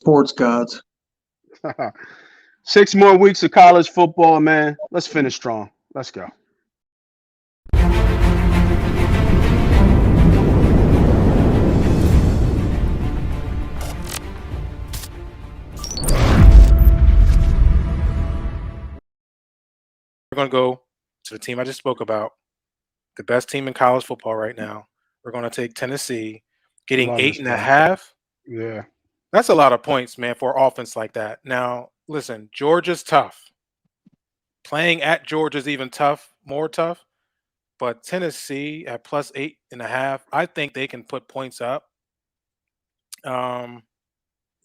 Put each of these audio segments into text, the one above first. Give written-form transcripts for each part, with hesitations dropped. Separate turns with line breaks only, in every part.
Sports gods.
6 more weeks of college football, man. Let's finish strong. Let's go.
We're going to go to the team I just spoke about, the best team in college football right now. We're going to take Tennessee, getting
Love
eight
this
and a
pick.
half.
Yeah.
That's a lot of points, man, for offense like that. Now, listen, Georgia's tough. Playing at Georgia's even tough, more tough. But Tennessee at plus 8.5, I think they can put points up. Um,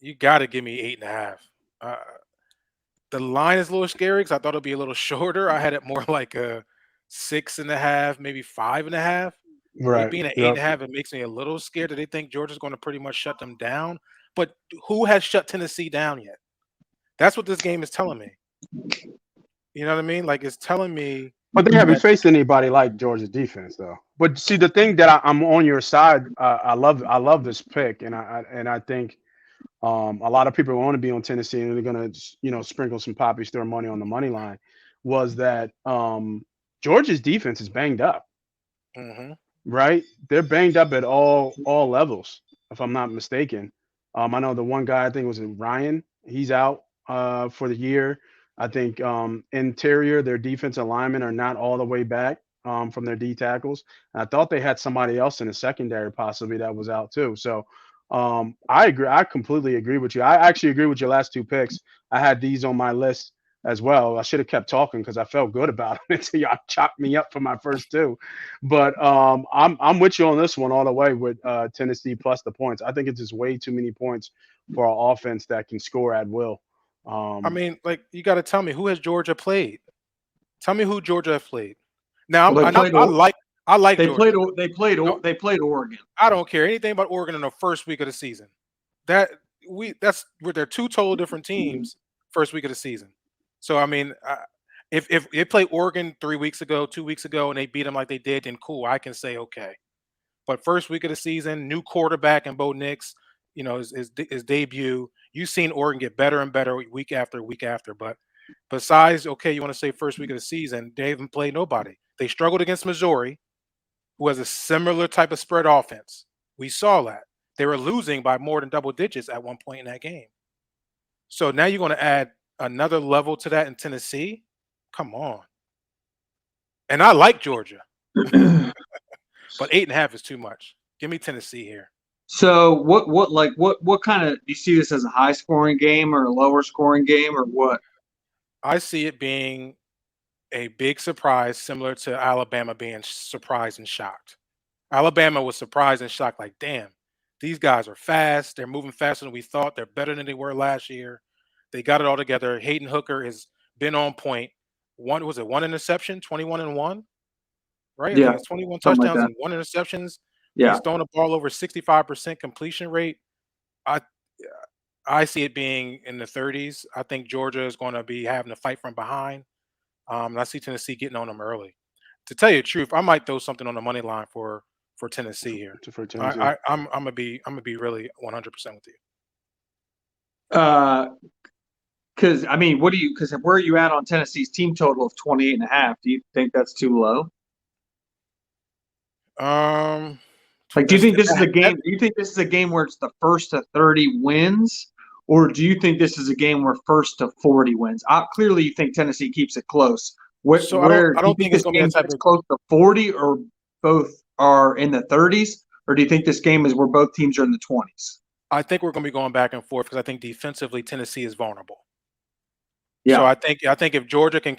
you got to give me 8.5. The line is a little scary because I thought it'd be a little shorter. I had it more like a 6.5, maybe 5.5. It
Right.
being an eight and
Yep.
a half, it makes me a little scared that they think Georgia's going to pretty much shut them down. But who has shut Tennessee down yet? That's what this game is telling me. You know what I mean? Like it's telling me
But they haven't
that.
faced anybody like Georgia's defense, though. But see, the thing that I'm on your side. I love this pick, and I think a lot of people want to be on Tennessee, and they're gonna sprinkle some poppies, throw money on the money line. Was that Georgia's defense is banged up,
Hmm.
right? They're banged up at all levels, if I'm not mistaken. I know the one guy, I think it was Ryan. He's out for the year. I think interior, their defensive linemen are not all the way back from their D tackles. And I thought they had somebody else in the secondary possibly that was out too. So I agree. I completely agree with you. I actually agree with your last two picks. I had these on my list as well. I should have kept talking because I felt good about it until y'all chopped me up for my first two. But I'm with you on this one all the way with Tennessee plus the points. I think it's just way too many points for our offense that can score at will.
I
Um,
mean, like you got to tell me who has Georgia played. Tell me who Georgia has played. Now,
Well, they played.
I like
They
Georgia.
played.
No,
They played Oregon.
I don't care anything about Oregon in the first week of the season. That that's where they're two total different teams first week of the season. So I mean, if they play Oregon 3 weeks ago, 2 weeks ago, and they beat them like they did, then cool, I can say okay. But first week of the season, new quarterback and Bo Nix, his debut. You've seen Oregon get better and better week after week after. But besides, okay, you want to say first week of the season, they haven't played nobody. They struggled against Missouri, who has a similar type of spread offense. We saw that. They were losing by more than double digits at one point in that game. So now you're going to add another level to that in Tennessee? Come on. And I like Georgia, but 8.5 is too much. Give me Tennessee here.
So what kind of do you see this as a high scoring game or a lower scoring game or what?
I see it being a big surprise, similar to Alabama being surprised and shocked. Alabama was surprised and shocked, like, damn, these guys are fast. They're moving faster than we thought. They're better than they were last year. They got it all together. Hayden Hooker has been on point. One interception, 21 and one, right? I
Yeah,
think it's 21
something like
touchdowns
that.
and one interceptions.
Yeah.
He's throwing the ball over 65% completion rate. I I see it being in the 30s. I think Georgia is going to be having to fight from behind. And I see Tennessee getting on them early. To tell you the truth, I might throw something on the money line for Tennessee here.
for Tennessee.
I'm gonna be really 100% with you.
Uh, because I mean, what do you? Because where are you at on Tennessee's team total of 28.5? Do you think that's too low?
Um,
Like, do you
that's
think this is a
that,
game? Do you think this is a game where it's the first to 30 wins, or do you think this is a game where first to 40 wins? Clearly, you think Tennessee keeps it close.
so I
Where do you
don't
think
think it's
this
gonna be
game
that type
gets
of.
close to 40, or both are in the 30s, or do you think this game is where both teams are in the 20s?
I think we're gonna be going back and forth because I think defensively Tennessee is vulnerable. So
Yeah,
I think if Georgia can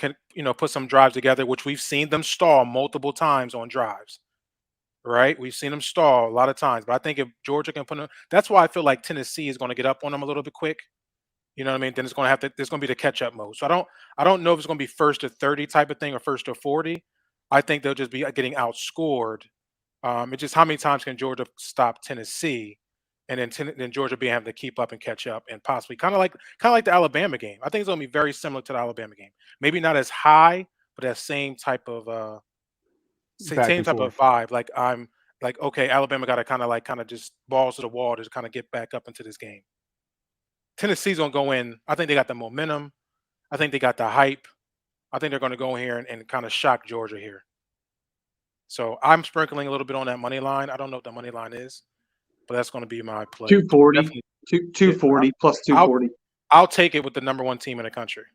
put some drives together, which we've seen them stall multiple times on drives, right? We've seen them stall a lot of times, but I think if Georgia can put them, that's why I feel like Tennessee is going to get up on them a little bit quick. You know what I mean? Then it's going to have to. There's going to be the catch up mode. So I don't know if it's going to be first to 30 type of thing or first to 40. I think they'll just be getting outscored. It's just how many times can Georgia stop Tennessee, and then Georgia be having to keep up and catch up, and possibly kind of like the Alabama game. I think it's going to be very similar to the Alabama game. Maybe not as high, but that
Back
same
and
type of
forth.
vibe. Like I'm like okay, Alabama got to kind of just balls to the wall to kind of get back up into this game. Tennessee's gonna go in. I think they got the momentum. I think they got the hype. I think they're gonna go in here and kind of shock Georgia here. So I'm sprinkling a little bit on that money line. I don't know what the money line is, but that's going to be my play.
240,
Definitely,
240 plus
I'll
240.
I'll take it with the number one team in the country.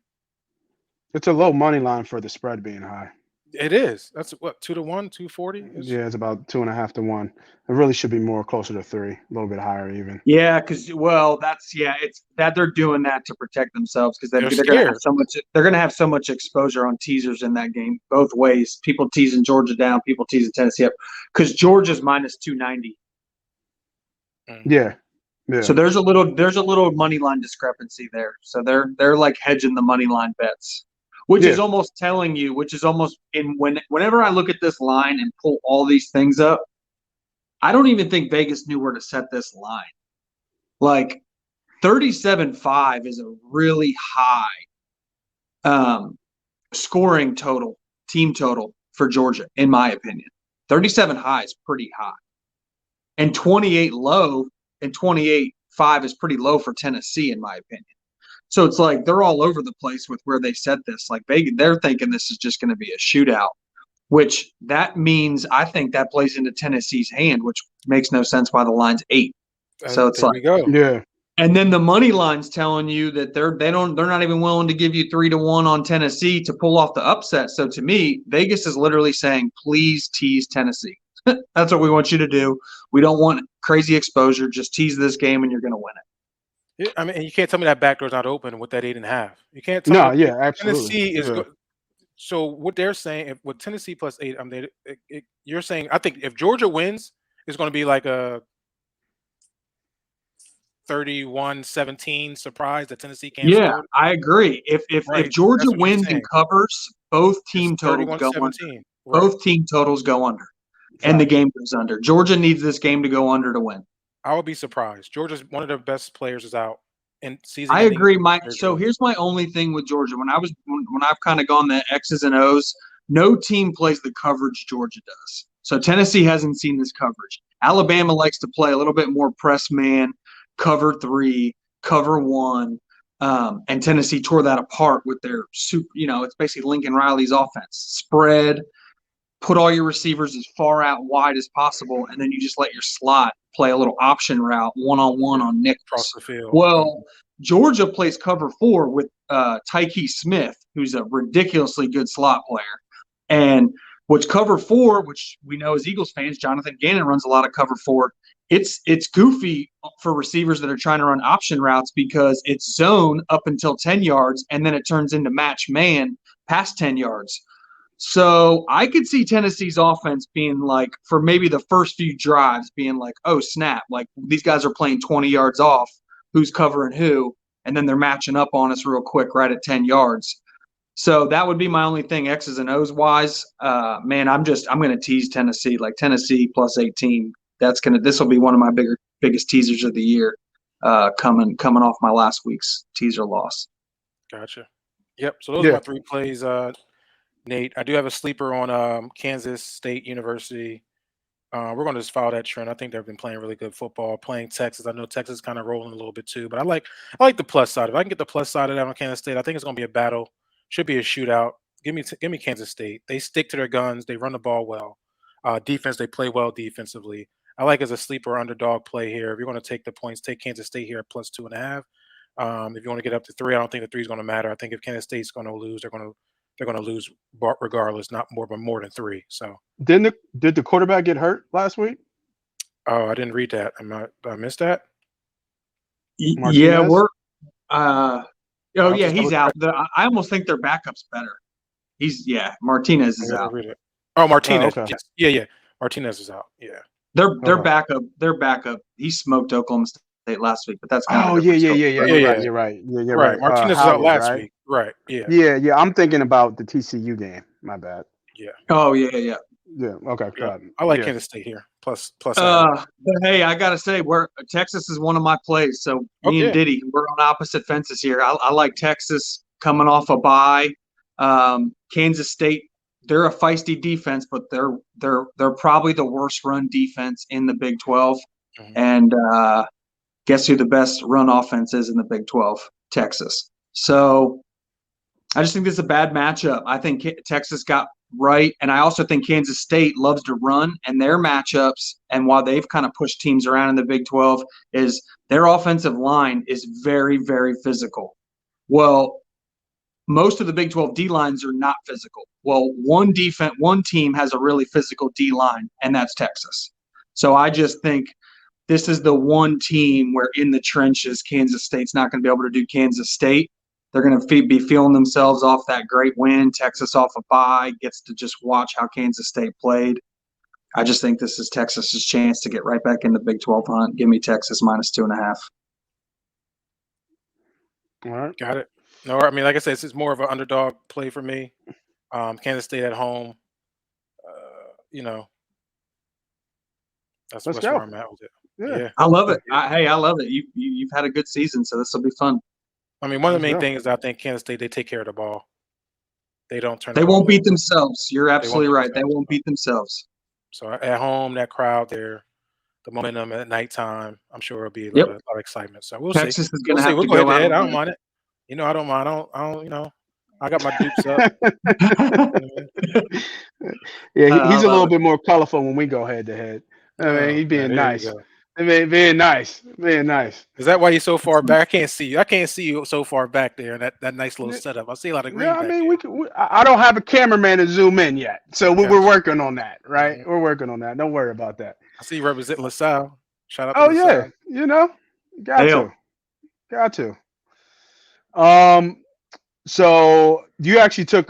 It's a low money line for the spread being high.
It is. That's what 2-1, 240.
Yeah, it's about 2.5 to 1. It really should be more closer to 3, a little bit higher even.
Yeah, because it's that they're doing that to protect themselves because they're going to have
scared.
so much. They're going to have so much exposure on teasers in that game both ways. People teasing Georgia down, people teasing Tennessee up because Georgia's minus 290.
Yeah.
So there's a little money line discrepancy there. So they're like hedging the money line bets, which is almost telling you, whenever I look at this line and pull all these things up, I don't even think Vegas knew where to set this line. Like 37.5 is a really high scoring total, team total for Georgia, in my opinion. 37 high is pretty high. And 28 low and 28.5 is pretty low for Tennessee, in my opinion. So it's like they're all over the place with where they set this. Like they're thinking this is just going to be a shootout, which that means I think that plays into Tennessee's hand, which makes no sense why the line's 8. So it's like,
yeah.
And then the money line's telling you that they're not even willing to give you 3-1 on Tennessee to pull off the upset. So to me, Vegas is literally saying, please tease Tennessee. That's what we want you to do. We don't want crazy exposure. Just tease this game and you're going to win it.
Yeah, I mean, you can't tell me that back door's not open with that 8.5. You can't tell me.
No, absolutely.
Tennessee is good. So what they're saying, with Tennessee plus 8, I mean, you're saying, I think if Georgia wins, it's going to be like a 31-17 surprise that Tennessee can't score.
I agree. If Georgia wins and covers, both team totals go under.
Right.
Both team totals go under. And the game goes under. Georgia needs this game to go under to win.
I would be surprised. Georgia's one of their best players is out in season.
I agree, Mike. So here's my only thing with Georgia. When I've kind of gone the X's and O's, no team plays the coverage Georgia does. So Tennessee hasn't seen this coverage. Alabama likes to play a little bit more press man, cover 3, cover 1. And Tennessee tore that apart with their it's basically Lincoln Riley's offense. Spread, put all your receivers as far out wide as possible, and then you just let your slot play a little option route one-on-one on Nick
across the field.
Well, Georgia plays cover 4 with Tyke Smith, who's a ridiculously good slot player. And which cover 4, which we know as Eagles fans, Jonathan Gannon runs a lot of cover 4. It's goofy for receivers that are trying to run option routes because it's zone up until 10 yards, and then it turns into match man past 10 yards. So I could see Tennessee's offense being like, for maybe the first few drives, being like, oh, snap, like these guys are playing 20 yards off, who's covering who, and then they're matching up on us real quick right at 10 yards. So that would be my only thing, X's and O's wise. Man, I'm going to tease Tennessee, like Tennessee plus 18. This will be one of my biggest teasers of the year, coming off my last week's teaser loss.
Gotcha. Yep. So those are my 3 plays. Nate, I do have a sleeper on Kansas State University. We're going to just follow that trend. I think they've been playing really good football, playing Texas. I know Texas is kind of rolling a little bit too, but I like the plus side. If I can get the plus side of that on Kansas State, I think it's going to be a battle. Should be a shootout. Give me Kansas State. They stick to their guns. They run the ball well. Defense, they play well defensively. I like as a sleeper underdog play here. If you're going to take the points, take Kansas State here at plus 2.5. If you want to get up to 3, I don't think the 3 is going to matter. I think if Kansas State's going to lose, they're going to lose regardless, not more than 3. So
did the quarterback get hurt last week?
Oh, I didn't read that. Did I miss that?
Martinez?
Yeah, he's out. I almost think their backup's better. Martinez is out.
Read it. Oh, Martinez.
Oh, okay.
Yes. Yeah. Martinez is out. Yeah.
Their backup. He smoked Oklahoma State last week, but that's kind of
yeah. You're right. You're right.
Martinez was out last week. Right. Yeah.
Yeah. I'm thinking about the TCU game. My bad.
Yeah.
Oh yeah.
Yeah. Okay.
Yeah. I like Kansas State here. Plus.
But hey, I gotta say, Texas is one of my plays. So me and Diddy, we're on opposite fences here. I like Texas coming off a bye. Kansas State, they're a feisty defense, but they're probably the worst run defense in the Big 12.
Mm-hmm.
And Guess who the best run offense is in the Big 12? Texas. So I just think this is a bad matchup. I think Texas got right, and I also think Kansas State loves to run, and their matchups, and while they've kind of pushed teams around in the Big 12, is their offensive line is very, very physical. Well, most of the Big 12 D lines are not physical. Well, one team has a really physical D line, and that's Texas. So I just think this is the one team where in the trenches, Kansas State's not going to be able to do Kansas State. They're going to be feeling themselves off that great win. Texas off a bye, gets to just watch how Kansas State played. I just think this is Texas's chance to get right back in the Big 12 hunt. Give me Texas -2.5.
All right.
Got it. No, I mean, like I said, it's more of an underdog play for me. Kansas State at home. That's
Let's
where
go.
I'm at with it.
Yeah.
Yeah.
I love it. I love it. You've had a good season, so this will be fun.
I mean, one of the main
Let's go.
things I think Kansas State, they take care of the ball. They don't turn.
They won't beat themselves. You're absolutely right. They won't beat themselves.
So at home, that crowd there, the momentum at nighttime, I'm sure it'll be a lot of excitement. So we'll see.
Texas is going to have
We'll
to
go
go
ahead.
out.
I don't mind it. I don't mind. I don't. I got my dupes up.
Yeah, he's a little bit more colorful when we go head to head. I mean, he's being nice. I mean, being nice.
Is that why you're so far back? I can't see you. I can't see you so far back there. That nice little setup. I see a lot of green.
Yeah, I mean, I don't have a cameraman to zoom in yet, so we're working on that, right?
Mm-hmm.
We're working on that. Don't worry about that.
I see you representing LaSalle. Shout out.
Oh
to
yeah,
LaSalle.
got to. So you actually took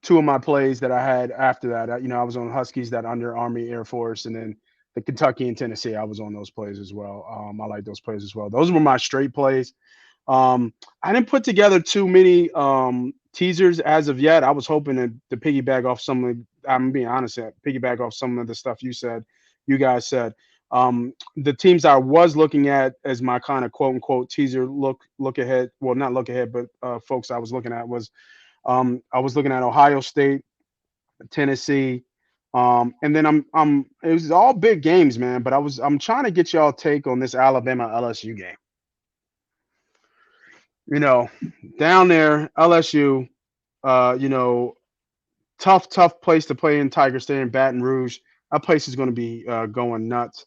two of my plays that I had after that. I was on Huskies, that Under Army, Air Force, and then the Kentucky and Tennessee. I was on those plays as well. I like those plays as well. Those were my straight plays. I didn't put together too many teasers as of yet. I was hoping to piggyback off some of. I'm being honest, piggyback off some of the stuff you guys said. The teams I was looking at as my kind of quote unquote teaser look ahead. Well, not look ahead, but folks I was looking at was I was looking at Ohio State, Tennessee, and then it was all big games, man. But I'm trying to get y'all take on this Alabama LSU game. Down there, LSU, tough place to play in Tiger State in Baton Rouge. That place is going to be going nuts.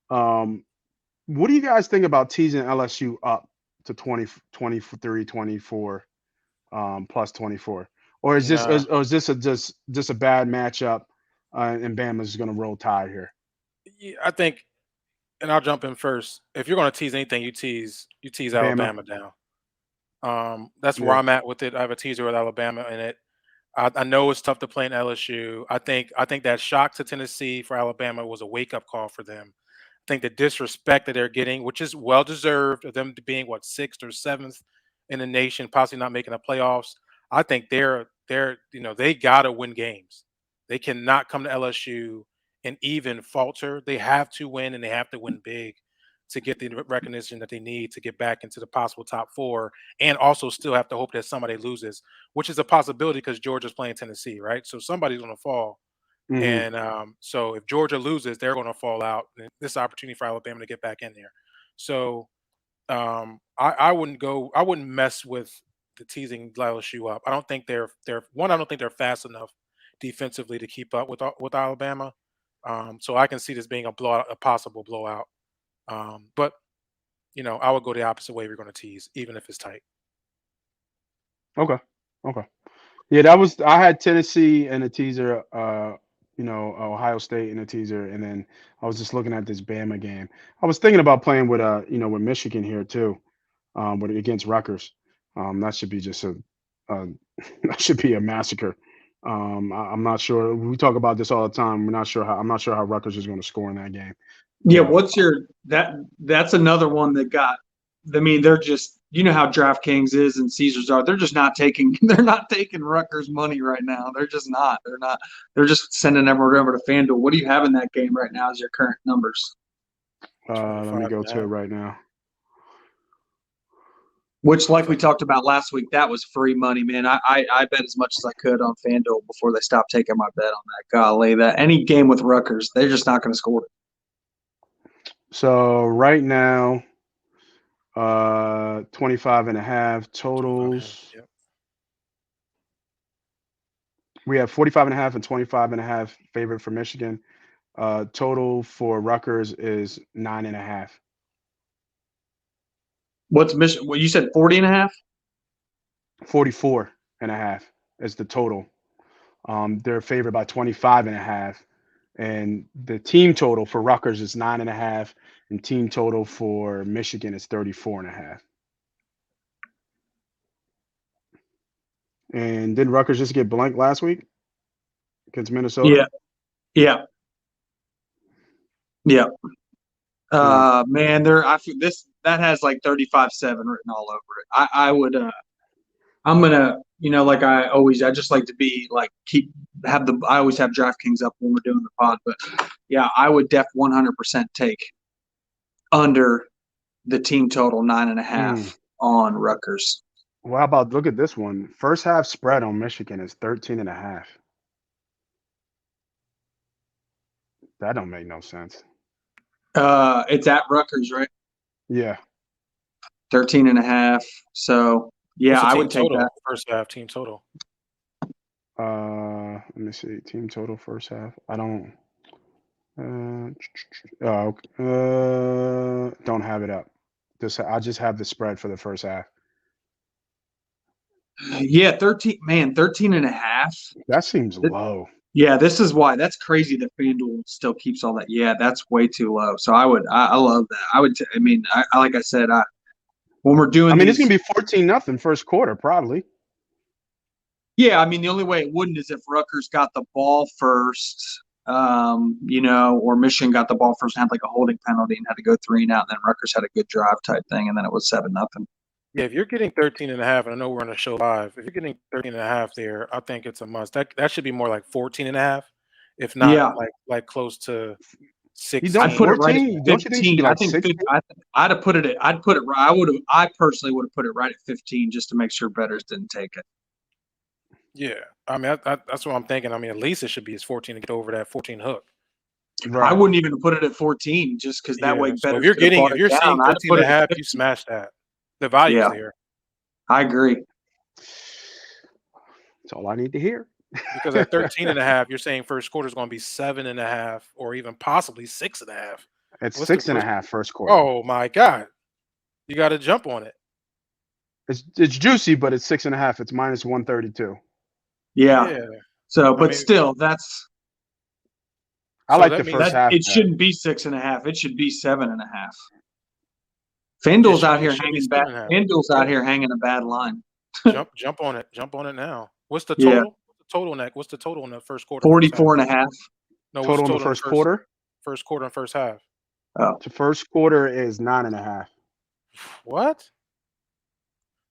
What do you guys think about teasing LSU up to 20, 23, 24, plus 24? Or is this just a bad matchup and Bama's going to roll tide here?
Yeah, I think, and I'll jump in first. If you're going to tease anything, you tease Alabama down. That's where I'm at with it. I have a teaser with Alabama in it. I know it's tough to play in LSU. I think that shock to Tennessee for Alabama was a wake-up call for them. I think the disrespect that they're getting, which is well-deserved, of them being, 6th or 7th in the nation, possibly not making the playoffs. I think they got to win games. They cannot come to LSU and even falter. They have to win, and they have to win big to get the recognition that they need to get back into the possible top 4, and also still have to hope that somebody loses, which is a possibility because Georgia's playing Tennessee, right? So somebody's going to fall.
Mm-hmm.
And so if Georgia loses, they're going to fall out. And this is an opportunity for Alabama to get back in there. So I wouldn't mess with the teasing LSU up. I don't think they're fast enough defensively to keep up with Alabama. So I can see this being a possible blowout. But I would go the opposite way. We're going to tease, even if it's tight.
Okay. Yeah, I had Tennessee and a teaser, Ohio State and a teaser, and then I was just looking at this Bama game. I was thinking about playing with with Michigan here too, against Rutgers. That should be just that should be a massacre. I'm not sure. We talk about this all the time. I'm not sure how Rutgers is going to score in that game.
Yeah, that's another one that got. I mean, they're just, how DraftKings is and Caesars are. They're just not taking Rutgers money right now. They're just not. They're just sending everyone over to FanDuel. What do you have in that game right now as your current numbers?
Let me go to it right now.
Which, like we talked about last week, that was free money, man. I bet as much as I could on FanDuel before they stopped taking my bet on that. Golly, that any game with Rutgers, they're just not going to score.
So right now, 25.5 totals.
Yep.
We have 45.5 and 25.5 favorite for Michigan. Total for Rutgers is 9.5.
What's Michigan? Well, you said 40.5?
44.5 is the total. They're favored by 25.5. And the team total for Rutgers is 9.5, and team total for Michigan is 34.5. And didn't Rutgers just get blanked last week against Minnesota?
Yeah.
Yeah.
Man, I feel that has like 35-7 written all over it. I would I'm gonna, like I just like to be like I always have DraftKings up when we're doing the pod, but yeah, I would 100% take under the team total 9.5 on Rutgers.
Well, how about look at this one? First half spread on Michigan is 13.5. That don't make no sense.
It's at Rutgers, right?
Yeah.
13.5. So yeah, I would take
total,
that.
first half team total.
Let me see. Team total first half. I don't. Don't have it up. I just have the spread for the first half.
Yeah, 13.5.
That seems low.
Yeah, this is why. That's crazy that FanDuel still keeps all that. Yeah, that's way too low. So I love that. Like I said, when we're doing
it's
these,
gonna be 14-0 first quarter, probably.
yeah, the only way it wouldn't is if Rutgers got the ball first, or Michigan got the ball first and had like a holding penalty and had to go 3 and out, and then Rutgers had a good drive type thing, and then it was 7-0.
Yeah, if you're getting 13.5, and I know we're on a show live, if you're getting 13.5 there, I think it's a must. That should be more like 14.5, if not
Yeah.
like close to 16.
don't
I'd put it right at
14? Don't you think it should
15.
be
I
like
think
16?
I'd have put it. I personally would have put it right at 15 just to make sure bettors didn't take it.
Yeah, that's what I'm thinking. At least it should be 14 to get over that 14 hook.
Right.
I wouldn't even put it at 14 just because that way
So
bettors
if
could have bought
if
it
you're
down.
seeing
I'd
13
put
and
it
a
at
half,
15.
you smash that. The value's
Yeah.
there.
I agree.
That's all I need to hear.
Because at 13.5, you're saying first quarter is going to be 7.5 or even possibly 6.5.
It's 6.5 first quarter.
Oh my God. You got to jump on it.
It's juicy, but it's 6.5. It's minus 132.
Yeah. So, but still, that's.
I like the first half.
It shouldn't be 6.5. It should be 7.5. FanDuel's out here hanging bad. FanDuel's out here hanging a bad line.
Jump on it. Jump on it now. What's the total?
Yeah.
What's the total in the first quarter?
44.5.
No, total in the first quarter?
First quarter and first half.
Oh. The first quarter is 9.5.
What?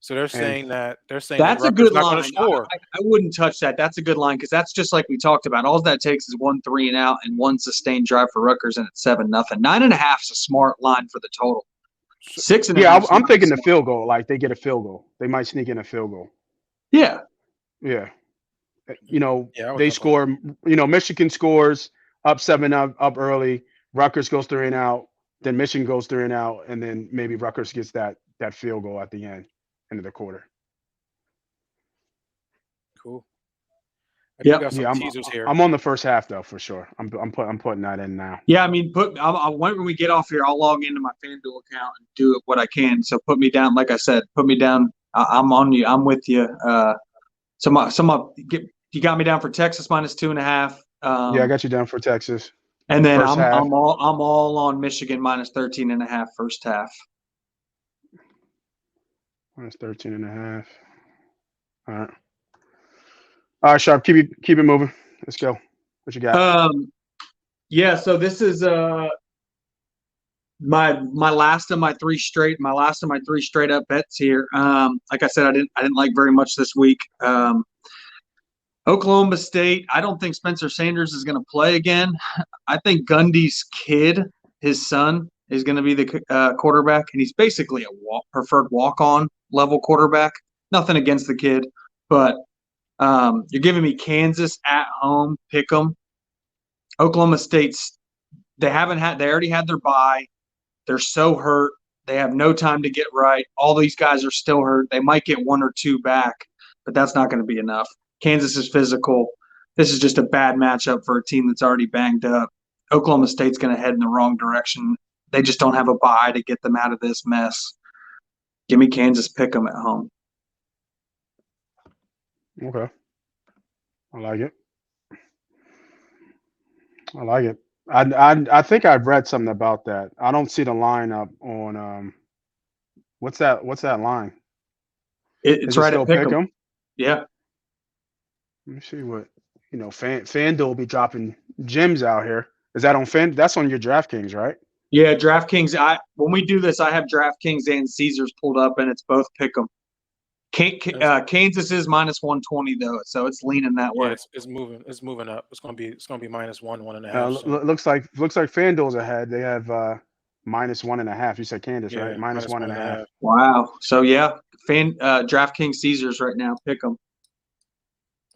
So they're saying that
that's
that
a good
not
line.
going to score.
I wouldn't touch that. That's a good line because that's just like we talked about. All that takes is 1 3 and out and one sustained drive for Rutgers, and it's 7-0. 9.5 is a smart line for the total. 6.5.
Yeah, I'm thinking the field goal. Like they get a field goal. They might sneak in a field goal.
Yeah.
Yeah. They score. Michigan scores up 7 up early. Rutgers goes 3 and out. Then Michigan goes 3 and out, and then maybe Rutgers gets that field goal at the end of the quarter.
Cool.
Yeah,
I'm on the first half though for sure. I'm putting that in now.
Yeah, when we get off here, I'll log into my FanDuel account and do what I can. So put me down. Like I said, put me down. I'm on you. I'm with you. You got me down for Texas minus 2.5.
Yeah, I got you down for Texas.
And then I'm all on Michigan minus 13.5 first half.
Minus 13.5. All right, Sharp. Keep it moving. Let's go. What you got?
Yeah. So this is my last of my three straight up bets here. Like I said, I didn't like very much this week. Oklahoma State. I don't think Spencer Sanders is going to play again. I think Gundy's kid, his son, is going to be the quarterback, and he's basically a preferred walk-on level quarterback. Nothing against the kid, but you're giving me Kansas at home, pick 'em. Oklahoma State's they already had their bye. They're so hurt. They have no time to get right. All these guys are still hurt. They might get one or two back, but that's not going to be enough. Kansas is physical. This is just a bad matchup for a team that's already banged up. Oklahoma State's going to head in the wrong direction. They just don't have a bye to get them out of this mess. Give me Kansas, pick them at home.
Okay. I like it. I like it. I think I've read something about that. I don't see the line up on what's that line?
It's
Is it
right
still
at pick
pick
'em.
'em?
Yeah.
Let me see what FanDuel will be dropping gems out here. Is that on Fan? That's on your DraftKings, right?
Yeah, DraftKings. When we do this, I have DraftKings and Caesars pulled up, and it's both pick 'em. Kansas is minus 120 though, so it's leaning that way.
Yeah, it's moving. It's moving up. It's gonna be minus 1.5. So.
Looks like FanDuel's ahead. They have minus 1.5. You said Kansas,
Yeah,
right? Minus 1.5.
Wow. So yeah, DraftKings Caesars right now. Pick 'em.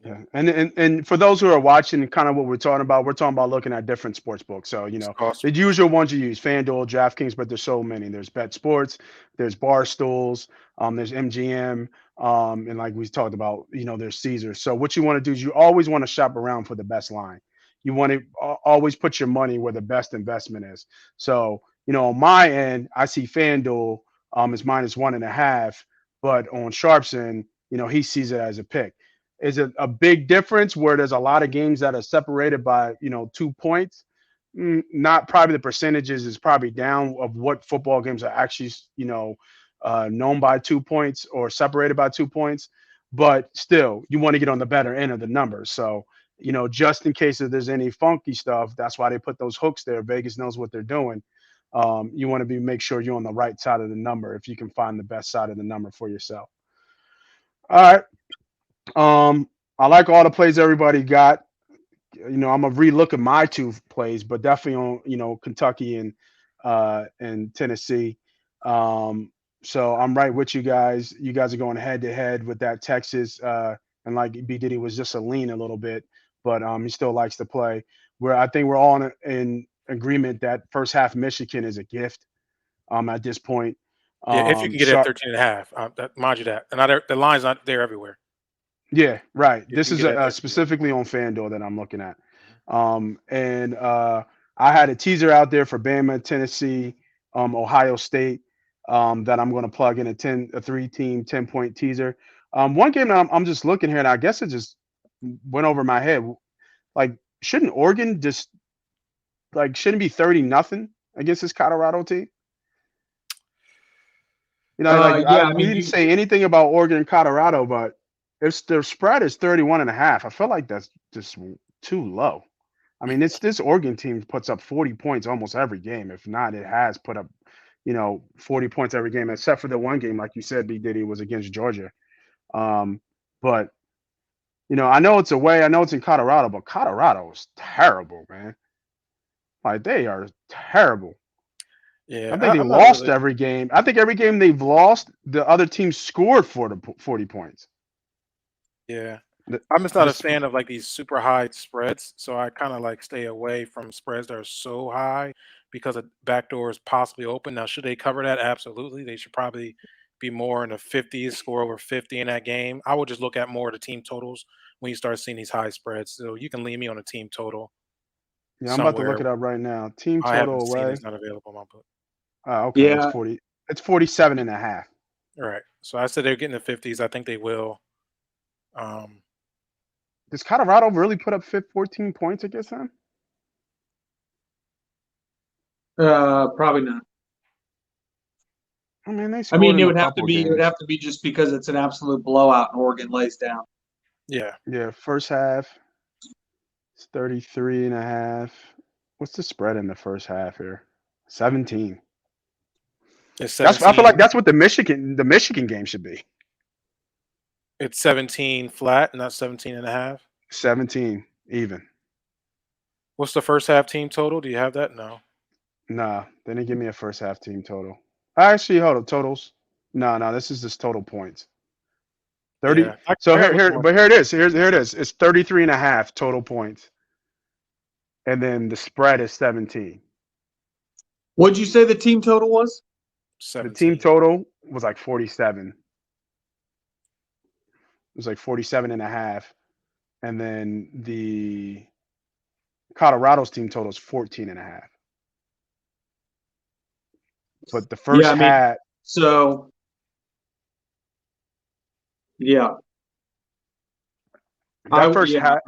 Yeah, and for those who are watching, kind of what we're talking about looking at different sports books. So the usual ones you use, FanDuel, DraftKings, but there's so many. There's Bet Sports, there's Barstools, there's MGM, and like we talked about, there's Caesars. So what you want to do is you always want to shop around for the best line. You want to always put your money where the best investment is. So on my end, I see FanDuel is minus 1.5, but on Sharp's end, he sees it as a pick. Is it a big difference where there's a lot of games that are separated by 2 points? Not probably. The percentages is probably down of what football games are actually known by 2 points or separated by 2 points, but still you want to get on the better end of the numbers. So just in case if there's any funky stuff, that's why they put those hooks there. Vegas knows what they're doing. You want to make sure you're on the right side of the number if you can find the best side of the number for yourself. All right. I like all the plays everybody got. I'm gonna relook at my 2 plays, but definitely on Kentucky and Tennessee. So I'm right with you guys. You guys are going head to head with that Texas, and like B Diddy was just a lean a little bit, but he still likes to play. Where I think we're all in agreement that first half Michigan is a gift. At this point,
yeah, if you can get it at 13.5, mind you that, and the line's not there everywhere.
Yeah, right.
If
This
you
is
get it
specifically on FanDuel that I'm looking at. And I had a teaser out there for Bama, Tennessee, Ohio State that I'm going to plug in a 3-team 10-point teaser. One game that I'm just looking here, and I guess it just went over my head. Like, shouldn't Oregon shouldn't be 30-0 against this Colorado team? We didn't say anything about Oregon and Colorado, but their spread is 31.5. I feel like that's just too low. I mean, this Oregon team puts up 40 points almost every game. If not, it has put up, 40 points every game, except for the one game, like you said, B Diddy, was against Georgia. But I know it's away. I know it's in Colorado, but Colorado is terrible, man. Like, they are terrible.
Yeah,
I think they lost every game. I think every game they've lost, the other team scored 40 points.
Yeah. I'm just not a fan of like these super high spreads, so I kind of stay away from spreads that are so high because a backdoor is possibly open. Now, should they cover that? Absolutely. They should probably be more in the 50s, score over 50 in that game. I would just look at more of the team totals when you start seeing these high spreads. So you can leave me on a team total.
Yeah, I'm about to look it up right now. Team total away.
It's not available on my book.
Oh, okay. Yeah. It's 47.5.
All right. So I said they're getting the 50s. I think they will.
Does Colorado really put up 14 points against them?
Probably not.
I mean,
it would have to be. It would have to be just because it's an absolute blowout and Oregon lays down.
Yeah.
Yeah. First half, it's 33.5. What's the spread in the first half here? 17.
It's 17.
I feel like that's what the Michigan game should be.
It's 17 flat, not 17.5.
17 even.
What's the first half team total? Do you have that? No.
Nah, they didn't give me a first half team total. Actually, hold on, totals. No, this is just total points. 30. Yeah, so here it is. Here it is. It's 33.5 total points. And then the spread is 17.
What'd you say the team total was?
The team
17.
total was like 47. It was like 47.5. And then the Colorado's team total is 14.5. But the first
Yeah, I mean,
half,
so yeah,
that first half,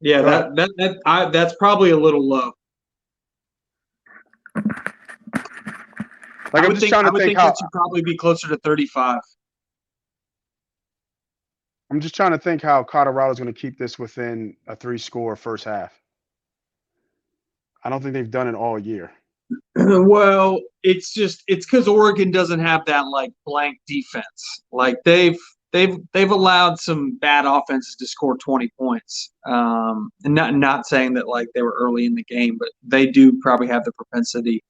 yeah,
go ahead.
that's probably a little low.
Like,
I
I'm
would
just
think
trying
I
to
would
think
think
how
that should probably be closer to 35.
I'm just trying to think how Colorado's going to keep this within a 3-score first half. I don't think they've done it all year.
Well, it's because Oregon doesn't have that like blank defense. Like they've allowed some bad offenses to score 20 points. And not saying that like they were early in the game, but they do probably have the propensity.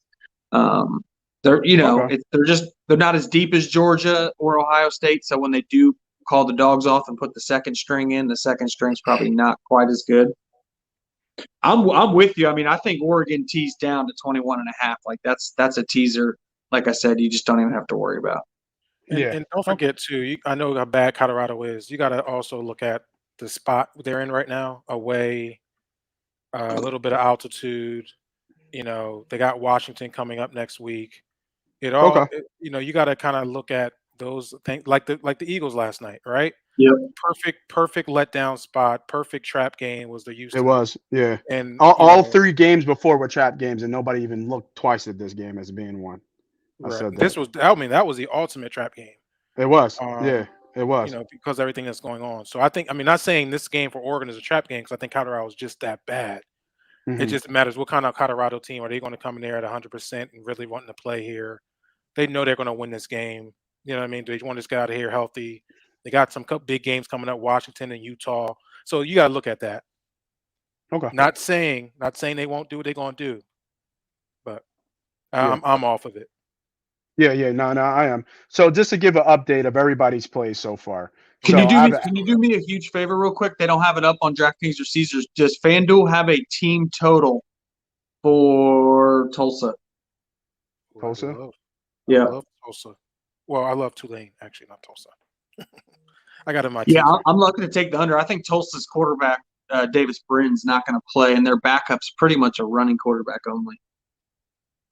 They're
Okay.
they're not as deep as Georgia or Ohio State. So when they do call the dogs off and put the second string in, the second string's probably not quite as good. I'm with you. I mean, I think Oregon teased down to 21.5. Like that's a teaser. Like I said, you just don't even have to worry about.
And
Yeah.
don't forget too, I know how bad Colorado is. You got to also look at the spot they're in right now, away, a little bit of altitude. They got Washington coming up next week.
Okay.
You got to kind of look at those things like the Eagles last night, right?
Yep.
Perfect letdown spot, perfect trap game was the
It
Houston,
was. Yeah.
and
All 3 games before were trap games, and nobody even looked twice at this game as being one. I
right.
said that.
That was the ultimate trap game.
It was. Yeah.
Um,
It was.
because everything that's going on. So I think, not saying this game for Oregon is a trap game because I think Colorado is just that bad. It
Hmm.
just matters what kind of Colorado team are they going to come in there at 100% and really wanting to play here. They know they're going to win this game. You know what I mean? They want this guy out of here healthy. They got some big games coming up, Washington and Utah. So you got to look at that.
Okay.
Not saying they won't do what they're going to do, but
Yeah.
I'm off of it.
Yeah. No, I am. So just to give an update of everybody's plays so far.
Can
So
you do me a huge favor real quick? They don't have it up on DraftKings or Caesars. Does FanDuel have a team total for Tulsa?
Ooh,
Tulsa.
I
Yeah.
love Tulsa. Well, I love Tulane, actually, not Tulsa. I got in my
Yeah,
teaser.
I'm looking to take the under. I think Tulsa's quarterback, Davis Brin's not going to play, and their backup's pretty much a running quarterback only.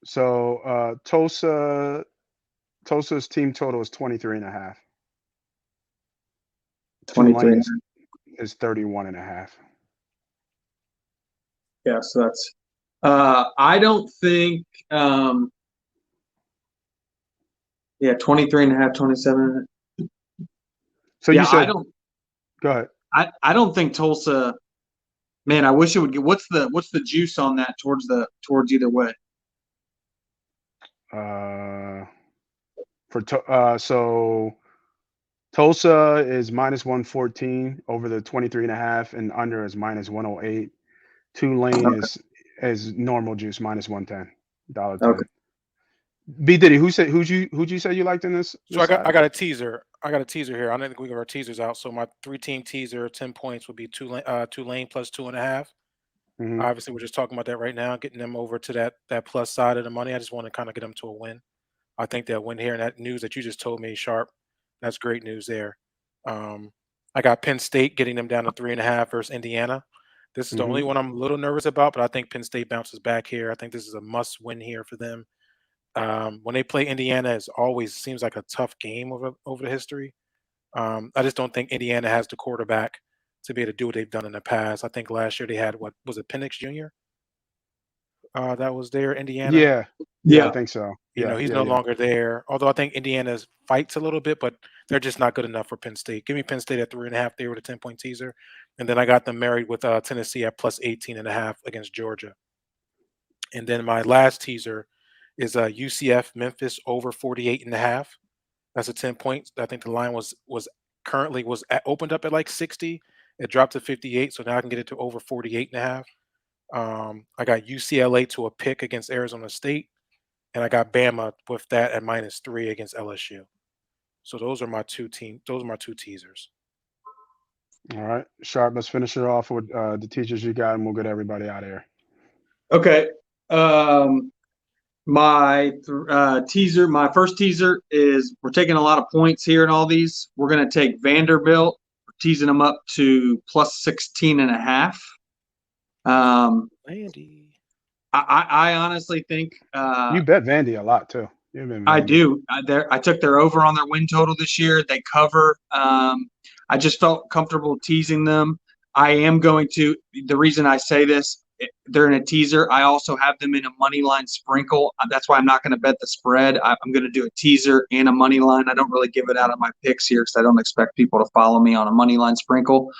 So Tulsa's team total is 23.5.
23.
Tulane is 31.5.
Yeah, so that's I don't think 23.5, 27.
So
Yeah,
you said, go ahead.
I don't think Tulsa, man, I wish it would get what's the juice on that towards either way.
So Tulsa is -114 over the 23.5, and under is -108. Tulane
Okay.
is normal juice -110, $1.10.
Okay.
B Diddy, who'd you say you liked in this?
So I got a teaser. I got a teaser here. I don't think we got our teasers out. So my 3-team teaser, 10 points would be Tulane plus 2.5.
Mm-hmm.
Obviously, we're just talking about that right now, getting them over to that plus side of the money. I just want to kind of get them to a win. I think they'll win here. And that news that you just told me, Sharp, that's great news there. I got Penn State getting them down to 3.5 versus Indiana. This is the only one I'm a little nervous about, but I think Penn State bounces back here. I think this is a must win here for them. When they play Indiana, it always seems like a tough game over the history. I just don't think Indiana has the quarterback to be able to do what they've done in the past. I think last year they had what was it, Penix Jr. That was there, Indiana.
Yeah, I think so. Yeah,
He's
yeah,
no
yeah.
longer there. Although I think Indiana fights a little bit, but they're just not good enough for Penn State. Give me Penn State at 3.5 there with a 10-point teaser, and then I got them married with Tennessee at plus 18.5 against Georgia. And then my last teaser is UCF Memphis over 48.5. That's a 10 points. I think the line was opened up at like 60. It dropped to 58, so now I can get it to over 48.5. I got UCLA to a pick against Arizona State, and I got Bama with that at -3 against LSU. So those are my two teasers.
All right, Sharp. Let's finish it off with the teachers you got, and we'll get everybody out of here.
Okay. My first teaser is we're taking a lot of points here in all these. We're going to take Vanderbilt, teasing them up to plus 16.5.
Andy.
I honestly think
You bet Vandy a lot too. You've been
I
Vandy.
do. I took their over on their win total this year. They cover. I just felt comfortable teasing them. I am going to. The reason I say this, they're in a teaser. I also have them in a money line sprinkle. That's why I'm not going to bet the spread. I'm going to do a teaser and a money line. I don't really give it out of my picks here because I don't expect people to follow me on a money line sprinkle.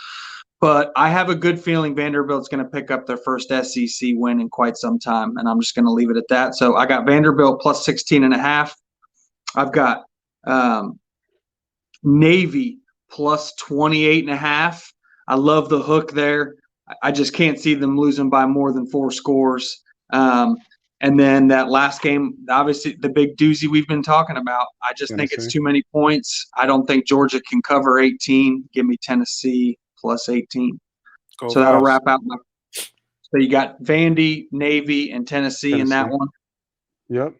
But I have a good feeling Vanderbilt's going to pick up their first SEC win in quite some time, and I'm just going to leave it at that. So I got Vanderbilt plus 16.5. I've got Navy plus 28.5. I love the hook there. I just can't see them losing by more than 4 scores. And then that last game, obviously the big doozy we've been talking about. I just think it's too many points. I don't think Georgia can cover 18. Give me Tennessee plus 18. So that'll wrap out my. So you got Vandy, Navy, and Tennessee in that one. Yep.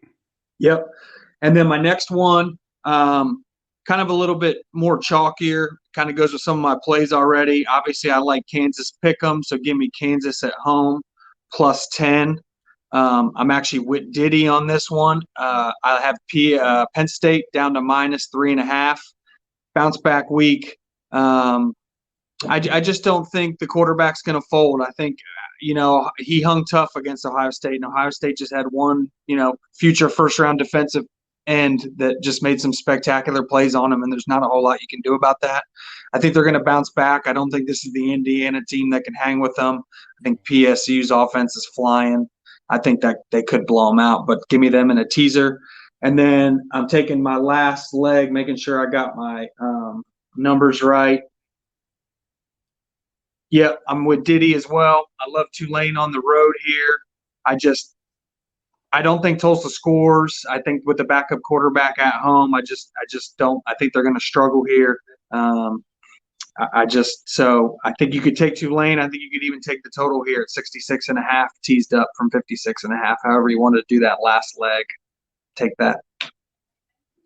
And then my next one, kind of a little bit more chalkier, kind of goes with some of my plays already. Obviously, I like Kansas pick'em, so give me Kansas at home plus 10. I'm actually with Diddy on this one. I have Penn State down to minus 3.5. Bounce back week. I just don't think the quarterback's going to fold. I think, he hung tough against Ohio State, and Ohio State just had one, future first-round defensive end that just made some spectacular plays on him, and there's not a whole lot you can do about that. I think they're going to bounce back. I don't think this is the Indiana team that can hang with them. I think PSU's offense is flying. I think that they could blow them out, but give me them in a teaser. And then I'm taking my last leg, making sure I got my numbers right. Yeah, I'm with Diddy as well. I love Tulane on the road here. I don't think Tulsa scores. I think with the backup quarterback at home, I just don't. I think they're going to struggle here. So I think you could take Tulane. I think you could even take the total here at 66.5, teased up from 56.5. However you want to do that last leg, take that.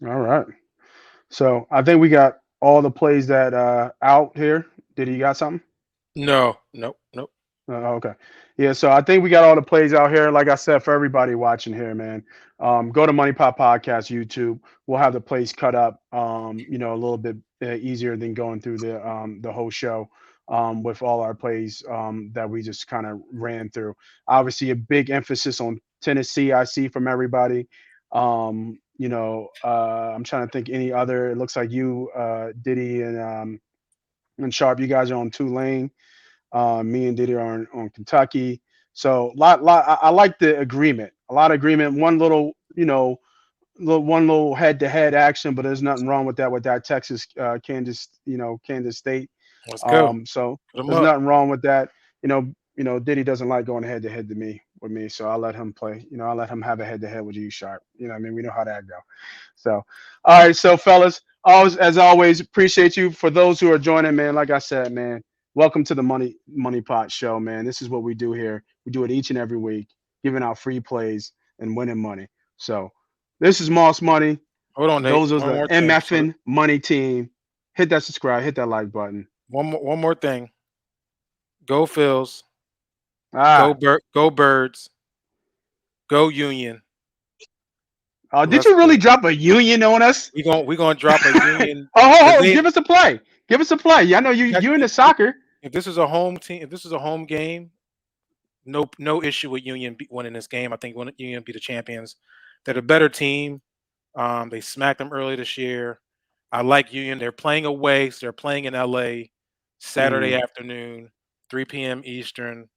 All right. So I think we got all the plays that out here. Did you got something?
No.
Okay. Yeah, so I think we got all the plays out here. Like I said, for everybody watching here, man, go to Money Pop Podcast YouTube. We'll have the plays cut up, a little bit easier than going through the whole show with all our plays that we just kind of ran through. Obviously, a big emphasis on Tennessee, I see from everybody. I'm trying to think any other. It looks like you, Diddy, and Sharp, you guys are on Tulane. Me and Diddy are on Kentucky. So I like the agreement. A lot of agreement. One little head-to-head action, but there's nothing wrong with that. With that Texas, Kansas State.
Let's go.
So there's nothing wrong with that. Diddy doesn't like going head-to-head with me, so I'll let him play. I'll let him have a head-to-head with you, Sharp. We know how that go. So, all right, so fellas, as always, appreciate you. For those who are joining, man, like I said, man. Welcome to the Money Pot Show, man. This is what we do here. We do it each and every week, giving out free plays and winning money. So this is Moss Money.
Hold on, Nate.
Those are the MFN Money team. Hit that subscribe, hit that like button.
One more thing. Go Phils. Go Birds. Go Union.
Did you really drop a Union on us?
We gonna drop a Union.
Give us a play. Give us a play. Yeah, I know you into soccer.
If this is a home team, if this is a home game, no issue with Union winning this game. I think Union be the champions. They're the better team. They smacked them early this year. I like Union. They're playing away. So they're playing in LA Saturday afternoon, 3 p.m. Eastern.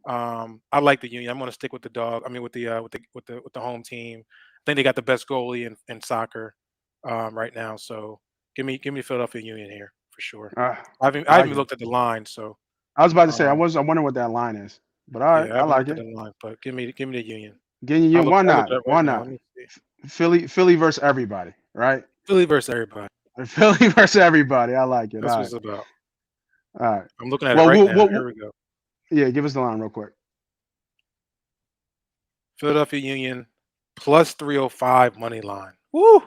I like the Union. I'm going to stick with the dog. I mean, with the home team. I think they got the best goalie in soccer right now. So give me Philadelphia Union here for sure. I haven't even looked at the line. So
I was about to say I wondering what that line is. But all right, I like it.
Line, but give me the Union.
Why not? Why not? Philly versus everybody, right?
Philly versus everybody.
Philly versus everybody. I like it.
That's what it's about.
All right.
I'm looking at it right now. Here we go.
Yeah, give us the line real quick.
Philadelphia Union plus 305 money line. Woo!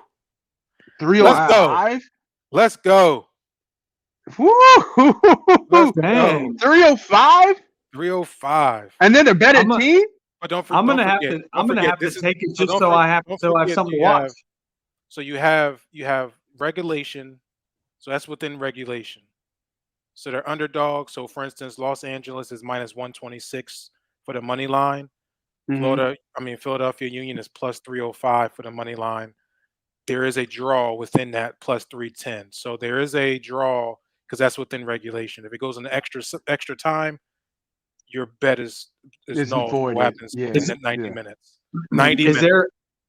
305.
Let's go.
Woo!
Let's
Dang.
go.
305.
305.
And then they're better team.
But don't
I'm
forget.
gonna have to. I'm gonna have to take it just so I have something to watch.
So you have regulation. So that's within regulation. So they're underdogs. So for instance, Los Angeles is minus 126 for the money line. Philadelphia Union is plus 305 for the money line. There is a draw within that plus 310. So there is a draw because that's within regulation. If it goes into extra time, your bet is null. What happens within 90 minutes? 90 minutes.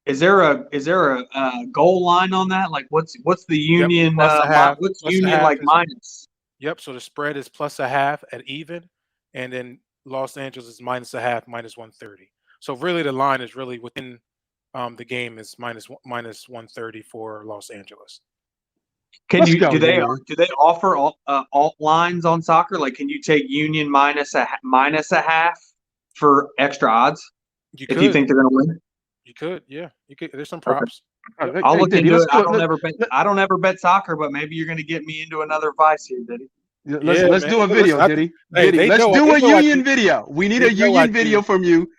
Is there a goal line on that? Like what's the Union? What's Union like minus?
Yep. So the spread is plus a half at even, and then Los Angeles is minus a half, minus 130. So really, the line is really within the game is minus 130 for Los Angeles.
Do they offer alt lines on soccer? Like, can you take Union minus a half for extra odds if you think they're going to win?
You could, yeah. You could. There's some props.
Okay. I'll look into it. I don't ever bet soccer, but maybe you're going to get me into another vice here, Diddy.
Let's do a video, Diddy. Let's do a Union video. We need a Union video from you.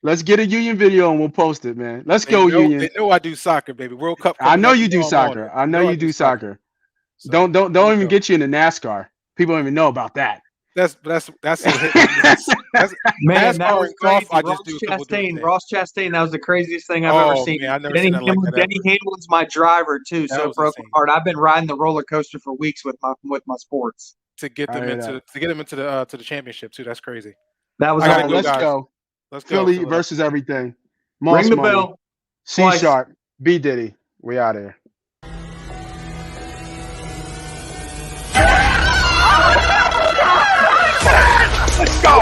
Let's get a Union video and we'll post it, man. Let's go, Union.
They know I do soccer, baby. World Cup.
I know you do soccer. I know you do soccer. So, don't even get you into NASCAR. People don't even know about that.
That's man.
That was crazy. Ross Chastain. That was the craziest thing I've ever seen.
Man,
Denny Hamlin's my driver too, so it broke my heart. I've been riding the roller coaster for weeks with my sports
to get them into the championship too. That's crazy.
That was
let's go. Philly versus everything.
Ring the bell.
C Sharp. B Diddy. We out here.
Let's go!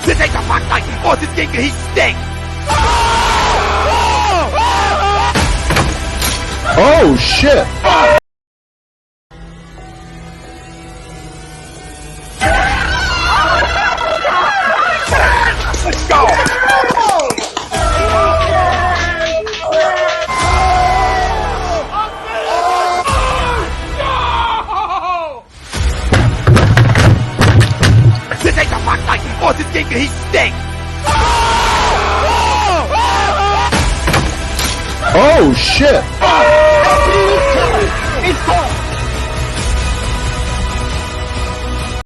This ain't the rock night. Oh, this game he stink.
Oh shit!
Let's go! This ain't the rock night. Oh, this game he stink.
Oh shit!